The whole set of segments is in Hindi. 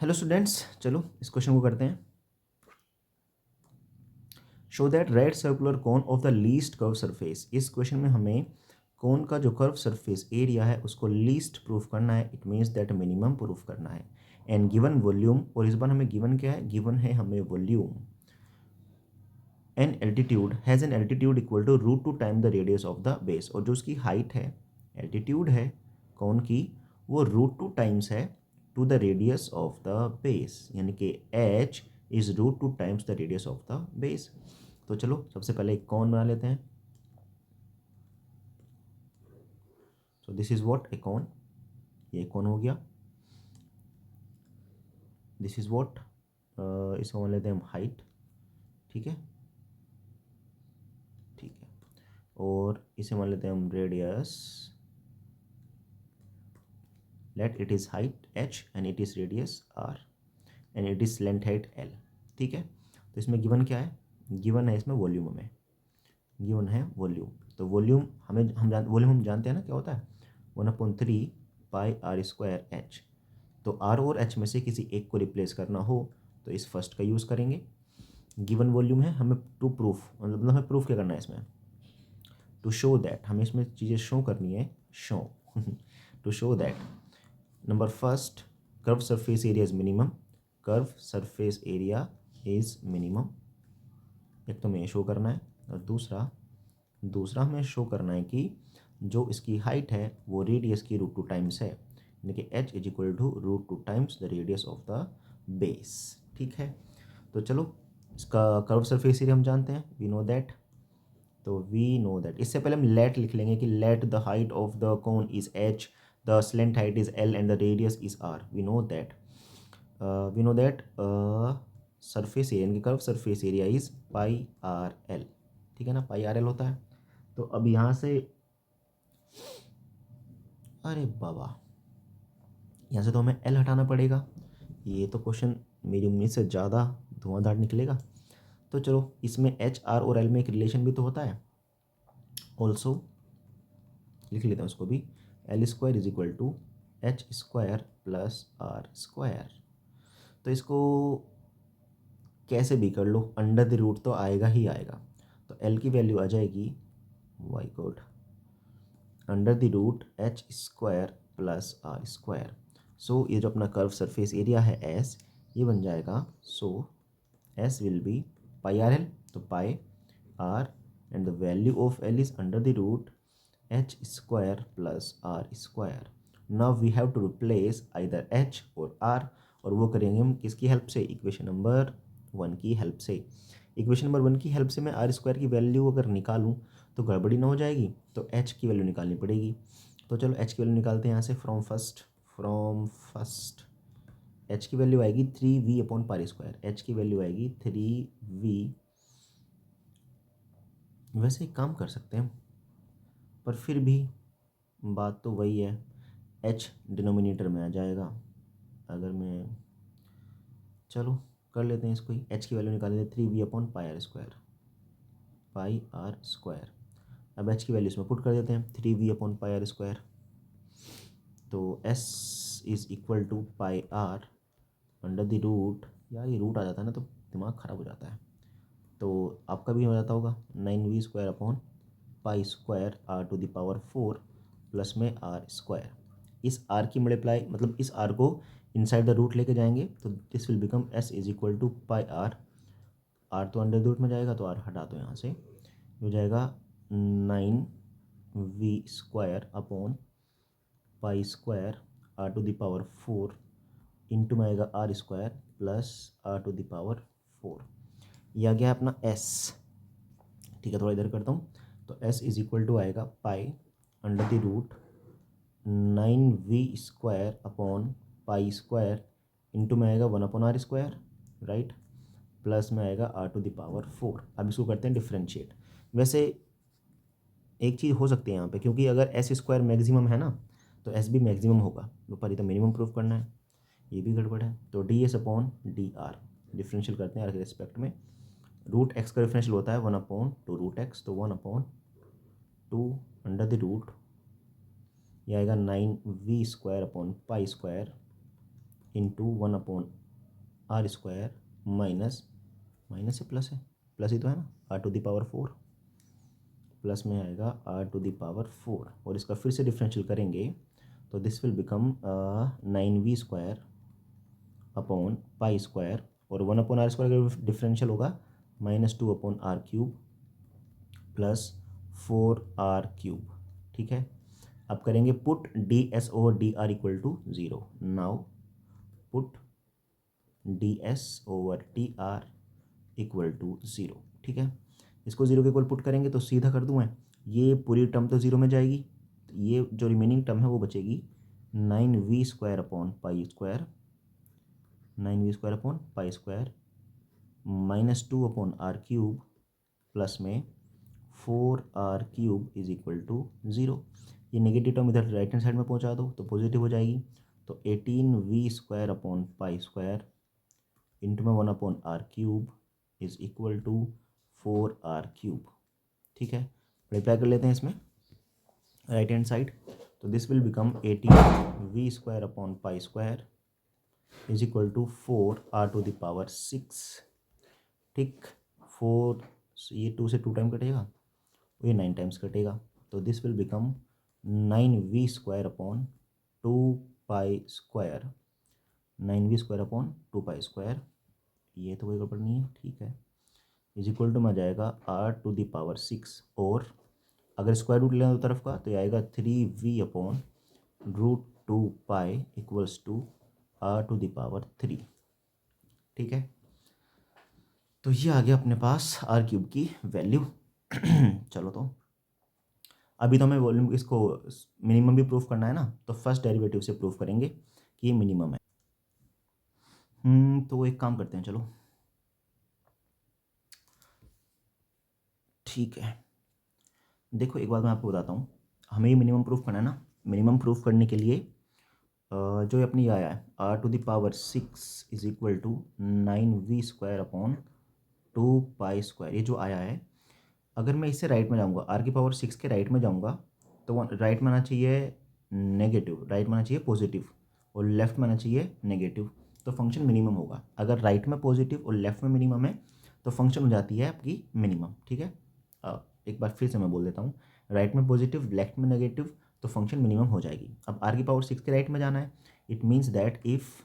हेलो स्टूडेंट्स, चलो इस क्वेश्चन को करते हैं। Show that right circular cone of the least curve surface. इस क्वेश्चन में हमें कोन का जो कर्व सरफेस एरिया है उसको लीस्ट प्रूफ करना है। It means that minimum proof करना है। एंड गिवन वॉल्यूम, और इस बार हमें गिवन क्या है? गिवन है हमें volume an altitude has an altitude equal to √2 time the radius of the base. और जो उसकी हाइट है, एल्टीट्यूड है कौन की, वो √2 टाइम्स है to the radius of the base, यानी कि h is √2 times the radius of the base. तो चलो सबसे पहले एक कौन बना लेते हैं। So this is what a cone, ये कौन हो गया। दिस इज व्हाट, इसको मान लेते हैं हम हाइट। ठीक है, ठीक है। और इसे मान लेते हैं हम radius. Let it is height h and it is radius r and it is length height l। ठीक है, तो इसमें गिवन क्या है? गिवन है इसमें वॉल्यूम, में गिवन है वॉल्यूम। तो वॉल्यूम वॉल्यूम हम जानते हैं ना क्या होता है, 1/3 पाई आर स्क्वायर एच। तो आर और एच में से किसी एक को रिप्लेस करना हो तो इस फर्स्ट का यूज़ करेंगे। गिवन वॉल्यूम है, हमें टू प्रूफ, मतलब हमें प्रूफ क्या करना है इसमें, टू शो दैट, हमें इसमें चीज़ें शो करनी है। Show to show that number first, curve surface area is minimum. Curve surface area is minimum, एक तो हमें शो करना है। और दूसरा दूसरा हमें शो करना है कि जो इसकी हाइट है वो रेडियस की √2 टाइम्स है, यानी कि h is equal to √2 times the radius of the base. ठीक है, तो चलो इसका कर्व सरफेस एरिया हम जानते हैं, वी नो दैट। तो वी नो दैट, इससे पहले हम लेट लिख लेंगे कि let the height of the cone is h, the slant height is l and the radius is r। We know that surface area, यानी curve surface area is pi r l. ठीक है ना, पाई आर एल होता है। तो अब यहाँ से, अरे बाबा, यहाँ से तो हमें एल हटाना पड़ेगा। ये तो क्वेश्चन मेरी उम्मीद से ज़्यादा धुआंधार निकलेगा। तो चलो इसमें एच आर और एल में एक रिलेशन भी तो होता है। ऑल्सो लिख लेते हैं उसको भी, L square is equal to H square plus are square. तो इसको कैसे भी कर लो, अंडर द रूट तो आएगा ही आएगा। तो एल की वैल्यू आ जाएगी, why god, under the root h square plus are square. So ये जो अपना कर्व सरफेस एरिया है एस, ये बन जाएगा, so S will be pi r l, तो pi r and the value of l is under the root h square plus are square. Now we have to replace either h or r, और वो करेंगे हम किसकी हेल्प से, इक्वेशन नंबर 1 की हेल्प से। इक्वेशन नंबर 1 की हेल्प से मैं आर स्क्वायर की वैल्यू अगर निकालूं तो गड़बड़ी ना हो जाएगी, तो एच की वैल्यू निकालनी पड़ेगी। तो चलो एच की वैल्यू निकालते हैं यहाँ से, फ्रॉम फर्स्ट एच की वैल्यू आएगी 3v/r²। एच की वैल्यू आएगी 3v। वैसे एक काम कर सकते हैं, पर फिर भी बात तो वही है, एच डिनोमिनेटर में आ जाएगा। अगर मैं, चलो कर लेते हैं इसको ही, एच की वैल्यू निकाल लेते हैं 3v/r², पाई आर स्क्वायर। अब एच की वैल्यू इसमें पुट कर देते हैं, 3v/r²। तो S is equal to pi R under the root, यार ये रूट आ जाता है ना तो दिमाग ख़राब हो जाता है। तो आपका भी हो जाता होगा 9v² R to the power 4 plus में आर स्क्वायर। इस आर की मल्टीप्लाई, मतलब इस आर को इनसाइड द रूट लेके जाएंगे तो this will become S is equal to pi R. R तो अंडर रूट में जाएगा तो आर हटा दो यहाँ से, हो जाएगा 9v² pi square R to the power 4 into में आएगा R square plus R to the power 4। यह आ गया अपना एस। ठीक है, थोड़ा इधर करता हूँ, तो एस इज इक्वल टू आएगा pi under the root 9v² pi square into में आएगा 1/r², राइट, प्लस में आएगा आर टू द पावर 4। अब इसको करते हैं डिफ्रेंशिएट। वैसे एक चीज़ हो सकती है यहाँ पे, क्योंकि अगर एस स्क्वायर मैक्सिमम है ना तो एस भी मैक्सिमम होगा, ऊपर ही तो मिनिमम प्रूफ करना है, ये भी गड़बड़ है। तो ds/dr डिफरेंशियल करते हैं आर के रिस्पेक्ट में। रूट एक्स का डिफरेंशियल होता है 1/2√x, तो 1/2 अंडर द रूट, ये आएगा 9v² pi square into 1/r² minus, minus से प्लस है, प्लस ही तो है ना, r⁴ प्लस में आएगा r⁴ और इसका फिर से डिफरेंशियल करेंगे तो this will become 9v² upon π² और 1/r² का डिफरेंशियल होगा -2/r³ प्लस 4r³। ठीक है, अब करेंगे put ds/dr = 0। Now put ds/dr = 0। ठीक है, इसको 0 के इक्वल पुट करेंगे तो सीधा कर दूँ मैं, ये पूरी टर्म तो 0 में जाएगी, तो ये जो रिमेनिंग टर्म है वो बचेगी 9v² upon π² 9v² upon π² -2/r³ plus में 4r³ = 0। ये नेगेटिव टर्म इधर राइट हैंड साइड में पहुंचा दो तो पॉजिटिव हो जाएगी, तो 18v² अपॉन π² इंटू में 1/r³ = 4r³। ठीक है, मल्टीप्लाई कर लेते हैं इसमें राइट हैंड साइड, तो this will become 18v² upon π² = 4r⁶। ठीक, 4 ये 2 से 2 टाइम कटेगा, ये 9 टाइम्स कटेगा, तो this will become 9v² upon 2π², 9v² upon 2π², ये तो कोई गड़बड़ नहीं है। ठीक है, = में आ जाएगा r⁶, और अगर स्क्वायर रूट लेना दो तरफ का तो ये आएगा 3v अपॉन √2π = r⁴। ठीक है, तो ये आ गया अपने पास r³ की वैल्यू। चलो, तो अभी तो हमें वॉल्यूम इसको मिनिमम भी प्रूफ करना है ना, तो फर्स्ट डेरिवेटिव से प्रूफ करेंगे कि ये मिनिमम है। तो एक काम करते हैं, चलो ठीक है। देखो, एक बात मैं आपको बताता हूँ, हमें ये मिनिमम प्रूफ करना है ना, मिनिमम प्रूफ करने के लिए जो ये अपनी आया है r⁶ = 9v² अपॉन 2π², ये जो आया है, अगर मैं इससे राइट में जाऊँगा, r⁶ के राइट में जाऊँगा तो राइट में आना चाहिए नेगेटिव, राइट में आना चाहिए पॉजिटिव, और लेफ्ट में आना चाहिए नेगेटिव, तो फंक्शन मिनिमम होगा। अगर राइट में पॉजिटिव और लेफ्ट में मिनिमम है तो फंक्शन हो जाती है आपकी मिनिमम। ठीक है, एक बार फिर से मैं बोल देता हूँ, राइट में पॉजिटिव, लेफ्ट में नेगेटिव, तो फंक्शन मिनिमम हो जाएगी। अब r⁶ के राइट में जाना है, it means that if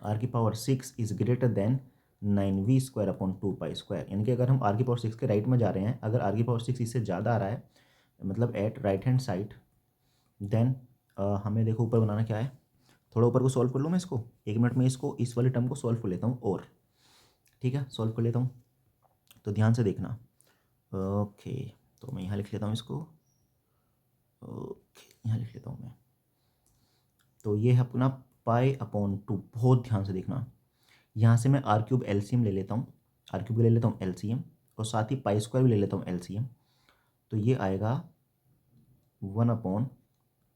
r⁶ is greater than 9v² upon 2π², यानी कि अगर हम r⁶ के राइट में जा रहे हैं, अगर r⁶ इससे ज़्यादा आ रहा है, मतलब at right hand side, then हमें देखो ऊपर बनाना क्या है, थोड़ा ऊपर को सॉल्व कर लूँ मैं इसको, 1 मिनट में इसको, इस वाले टर्म को सॉल्व कर लेता हूँ, और ठीक है सॉल्व कर लेता हूँ, तो ध्यान से देखना। ओके, तो मैं यहाँ लिख लेता हूँ इसको, ओके यहाँ लिख लेता हूँ मैं, तो ये है अपना π/2, बहुत ध्यान से देखना। यहाँ से मैं r³ LCM ले लेता हूँ, r³ ले लेता हूँ LCM, और साथ ही π² भी ले लेता हूँ LCM, तो ये आएगा 1/π²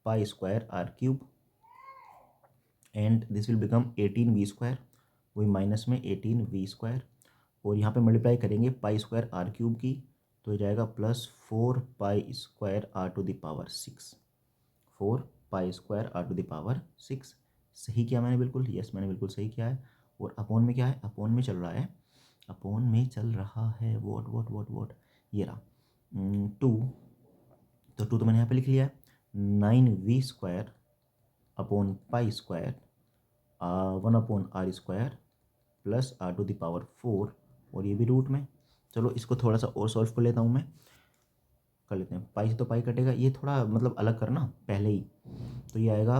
r³ and this will become 18v², वही माइनस में 18v², और यहाँ पे मल्टीप्लाई करेंगे π² r³ की, तो हो जाएगा प्लस 4π² r⁶, 4π² r⁶। सही किया मैंने बिल्कुल, यस मैंने बिल्कुल सही किया है। और अपॉन में क्या है, अपॉन में चल रहा है, अपॉन में चल रहा है वॉट ये रहा 2, तो 2 तो मैंने यहाँ पे लिख लिया है, 9v² upon π² 1/r² plus r⁴, और ये भी रूट में। चलो इसको थोड़ा सा और सॉल्व कर लेता हूँ मैं, कर लेते हैं, पाई से तो पाई कटेगा, ये थोड़ा मतलब अलग करना पहले ही, तो ये आएगा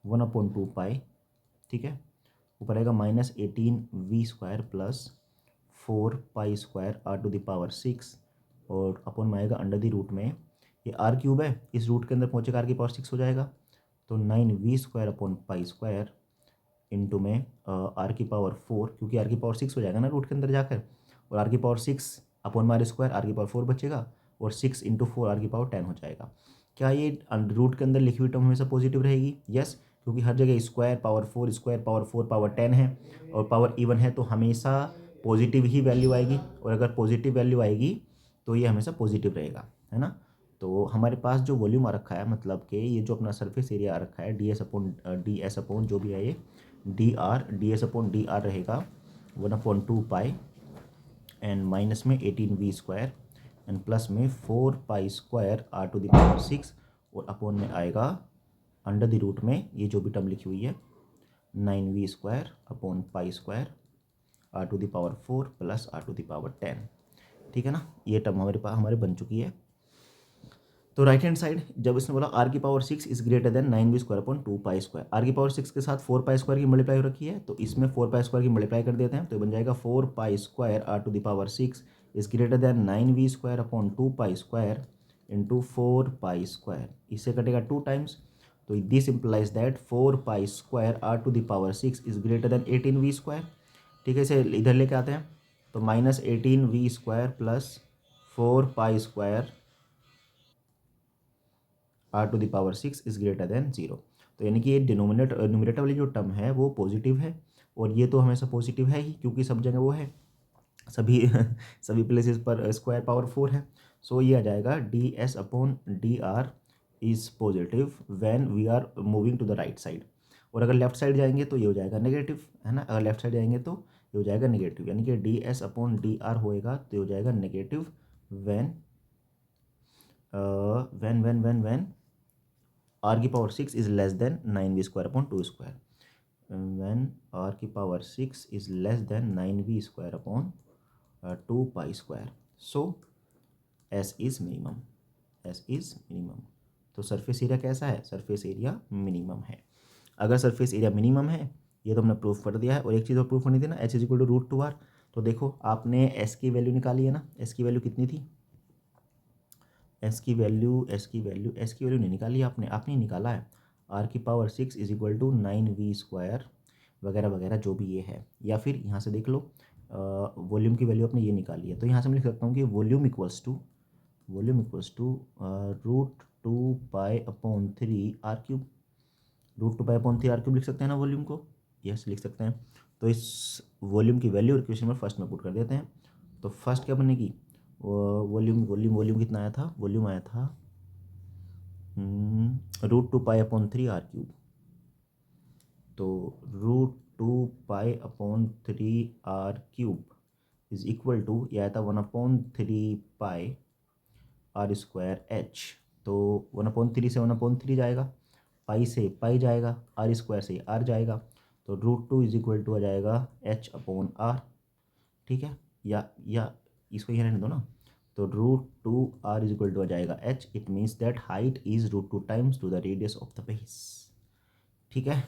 1/2π, ठीक है, ऊपर आएगा -18v² प्लस 4π² r⁶, और अपॉन में आएगा अंडर द रूट में, ये r³ है, इस रूट के अंदर पहुँचेगा r⁶ हो जाएगा, तो 9v² अपॉन π² इंटू में r⁴, क्योंकि r⁶ हो जाएगा ना रूट के अंदर जाकर, और r⁶ अपॉन में r² r⁴ बचेगा, और 6 इंटू 4 r⁴ 10 हो जाएगा। क्या ये रूट के अंदर लिखी हुई टर्म हमेशा पॉजिटिव रहेगी? यस, क्योंकि हर जगह square power 4 square power 4 power 10 है, और पावर इवन है, तो हमेशा पॉजिटिव ही वैल्यू आएगी, और अगर पॉजिटिव वैल्यू आएगी तो ये हमेशा पॉजिटिव रहेगा, है ना। तो हमारे पास जो वॉल्यूम आ रखा है, मतलब कि ये जो अपना सरफेस एरिया आ रखा है ds अपॉन जो भी है ये ds अपॉन dr रहेगा 1/2 पाई एंड माइनस में 18v² एंड प्लस में 4 पाई² r⁴ और अपॉन में आएगा अंडर द रूट में ये जो भी टर्म लिखी हुई है 9v² upon पाई² r⁴ plus r⁻10। ठीक है ना, ये टर्म हमारे पास हमारे बन चुकी है। तो राइट हैंड साइड जब इसने बोला r⁻6 is greater than 9v² upon 2 पाई², r⁻6 के साथ 4 पाई² की मल्टीप्लाई हो रखी है, तो इसमें 4 पाई² की मल्टीप्लाई कर देते हैं, तो बन जाएगा 4 pi r⁻6 is greater than 9v² upon 2 pi into 4 pi. इससे कटेगा 2 टाइम्स, तो this implies that 4 pi r⁻6 is greater than 18v²। ठीक है, इसे इधर लेके आते हैं, तो minus 18v² plus 4 pi r⁻6 is greater than 0। तो यानी कि ये न्यूमरेटर वाली जो टर्म है वो पॉजिटिव है, और ये तो हमेशा पॉजिटिव है ही क्योंकि सब जगह वो है, सभी सभी प्लेसेस पर स्क्वायर पावर 4 है। सो ये आ जाएगा ds/dr is positive when we are moving to the right side. और अगर लेफ्ट साइड जाएंगे तो ये हो जाएगा नेगेटिव, है ना, अगर लेफ्ट साइड जाएंगे तो ये हो जाएगा नेगेटिव, यानी कि ds/dr होएगा तो ये हो जाएगा negative when when r⁻6 is less than 9v² upon 2², when r⁻6 is less than 9v² upon 2 पाई²। so s is minimum, s is minimum। तो सरफेस एरिया कैसा है, सरफेस एरिया मिनिमम है। अगर सरफेस एरिया मिनिमम है, ये तो हमने प्रूफ कर दिया है। और एक चीज़ और प्रूफ करनी थी ना, h is equal to √2r। तो देखो आपने s की वैल्यू निकाली है ना, s की वैल्यू कितनी थी, s की वैल्यू नहीं निकाली आपने निकाला है r⁻6 is equal to 9v² वगैरह वगैरह जो भी ये है, या फिर यहाँ से देख लो वॉल्यूम की वैल्यू आपने ये निकाली है। तो यहाँ से मैं लिख सकता हूँ कि volume equals to √2π/3r⁻3 √2π/3r⁻3 लिख सकते हैं ना वॉल्यूम को, यस लिख सकते हैं। तो इस वॉल्यूम की वैल्यू इक्वेशन में फर्स्ट में पुट कर देते हैं। तो फर्स्ट क्या बनेगी, वॉल्यूम कितना आया था, वॉल्यूम आया था √2π/3r⁻। तो √2π/3r⁻ इज इक्वल टू ये आया था 1/3πr²h। तो 1/3 से 1/3 जाएगा, पाई से पाई जाएगा, r² से r जाएगा, तो √2 इज इक्वल टू आ जाएगा h/r। ठीक है, या इसको यहाँ रहने दो ना, तो √2r इज इक्वल टू आ जाएगा h। It means that height is √2 times to the radius of the base. ठीक है,